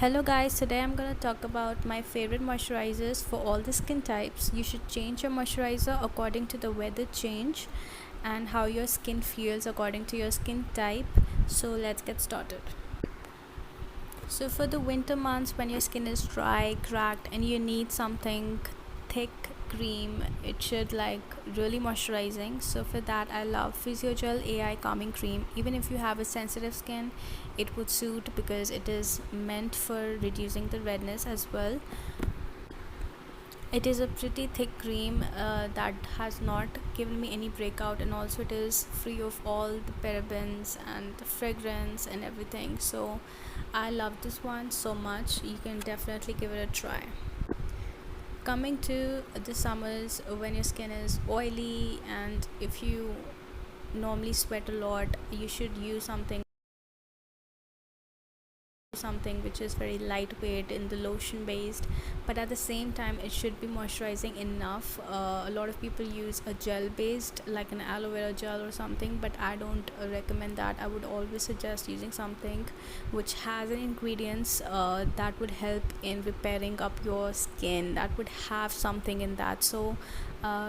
Hello guys, today I'm gonna talk about my favorite moisturizers for all the skin types. You should change your moisturizer according to the weather change and how your skin feels according to your skin type. So let's get started. So for the winter months when your skin is dry, cracked and you need something thick cream, it should like really moisturizing. So for that I love Physiogel AI calming cream. Even if you have a sensitive skin, it would suit because it is meant for reducing the redness as well. It is a pretty thick cream that has not given me any breakout, and also it is free of all the parabens and the fragrance and everything. So I love this one so much. You can definitely give it a try. Coming to the summers when your skin is oily and if you normally sweat a lot, you should use something which is very lightweight in the lotion based, but at the same time it should be moisturizing enough. A lot of people use a gel based like an aloe vera gel or something, but I don't recommend that. I would always suggest using something which has an ingredients that would help in repairing up your skin, that would have something in that. So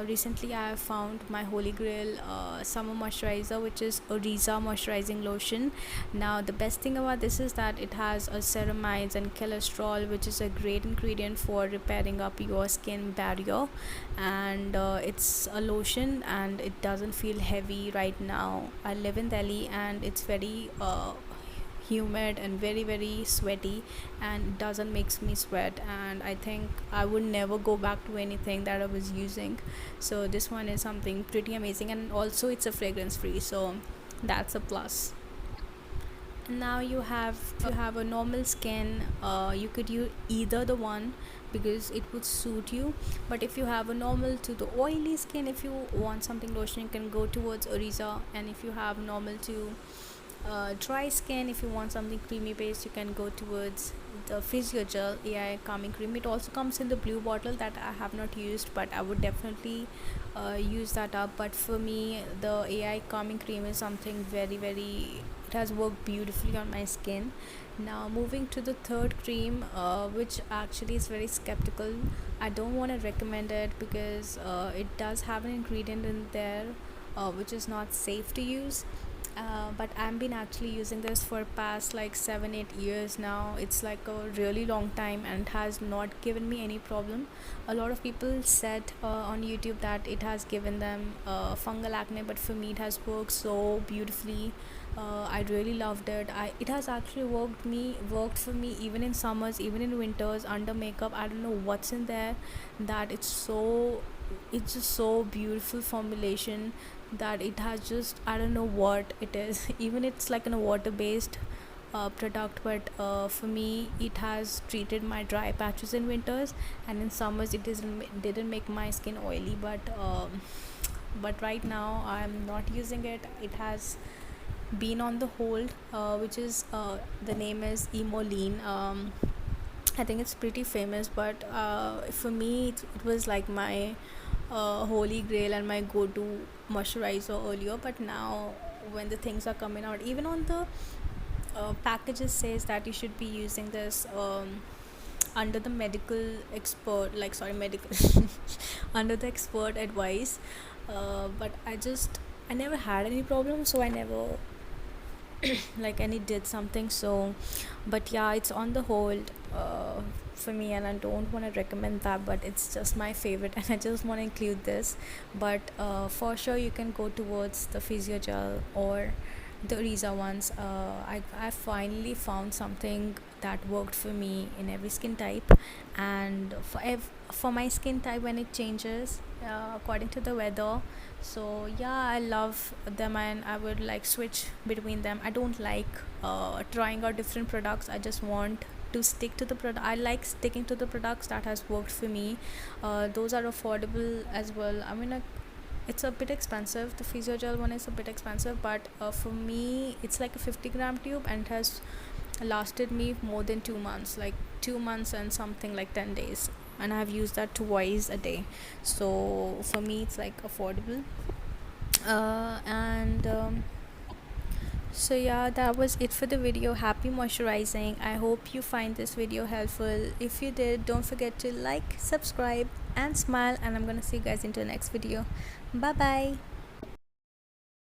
recently I have found my holy grail summer moisturizer, which is Oriza moisturizing lotion. Now the best thing about this is that it has a ceramides and cholesterol, which is a great ingredient for repairing up your skin barrier. And it's a lotion and it doesn't feel heavy. Right now I live in Delhi and it's very humid and very sweaty, and doesn't makes me sweat, and I think I would never go back to anything that I was using. So this one is something pretty amazing, and also it's a fragrance free, so that's a plus. Now you have a normal skin, you could use either the one because it would suit you. But if you have a normal to the oily skin, if you want something lotion, you can go towards Oriza. And if you have normal to dry skin, if you want something creamy based, you can go towards the Physiogel AI calming cream. It also comes in the blue bottle that I have not used, but I would definitely use that up. But for me, the AI calming cream is something very, it has worked beautifully on my skin. Now moving to the third cream, which actually is very skeptical. I don't want to recommend it because it does have an ingredient in there which is not safe to use. But I've been actually using this for past like 7-8 years now. It's like a really long time and has not given me any problem. A lot of people said on YouTube that it has given them fungal acne, but for me it has worked so beautifully. I really loved it. It has actually worked for me even in summers, even in winters under makeup. I don't know what's in there that it's just so beautiful formulation that it has just, I don't know what it is. Even it's like in a water based product, but for me it has treated my dry patches in winters, and in summers didn't make my skin oily. But right now I'm not using it. It has been on the hold, which is the name is Emoline. I think it's pretty famous, but for me it was like my holy grail and my go-to moisturizer earlier. But now when the things are coming out, even on the packages says that you should be using this under the medical expert, like sorry medical under the expert advice. But I never had any problem, so I never like any did something. So but yeah, it's on the hold for me, and I don't want to recommend that, but it's just my favorite and I just want to include this. But for sure you can go towards the Physiogel or the Riza ones. I finally found something that worked for me in every skin type, and for my skin type when it changes according to the weather. So yeah, I love them and I would like switch between them. I don't like trying out different products. I just want to stick to the product. I like sticking to the products that has worked for me. Those are affordable as well. I mean, it's a bit expensive. The Physiogel one is a bit expensive, but for me it's like a 50-gram tube and it has lasted me more than 2 months, like 2 months and something like 10 days, and I've used that twice a day. So for me it's like affordable. And So yeah, that was it for the video. Happy moisturizing. I hope you find this video helpful. If you did, don't forget to like, subscribe and smile, and I'm gonna see you guys into the next video. Bye bye.